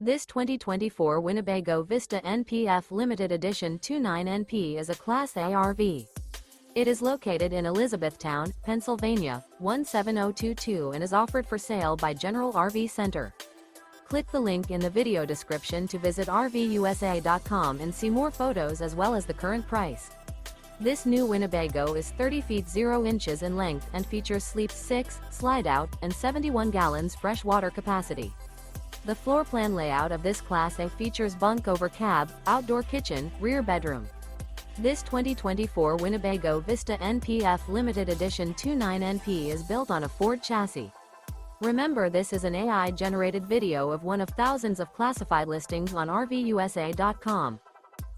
This 2024 Winnebago Vista NPF Limited Edition 29NP is a Class A RV. It is located in Elizabethtown, Pennsylvania, 17022 and is offered for sale by General RV Center. Click the link in the video description to visit RVUSA.com and see more photos as well as the current price. This new Winnebago is 30 feet 0 inches in length and features sleeps 6, slide-out, and 71 gallons fresh water capacity. The floor plan layout of this Class A features bunk over cab, outdoor kitchen, rear bedroom. This 2024 Winnebago Vista NPF Limited Edition 29NP is built on a Ford chassis. Remember, this is an AI-generated video of one of thousands of classified listings on RVUSA.com.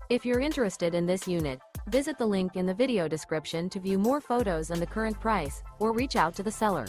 If you're interested in this unit, visit the link in the video description to view more photos and the current price, or reach out to the seller.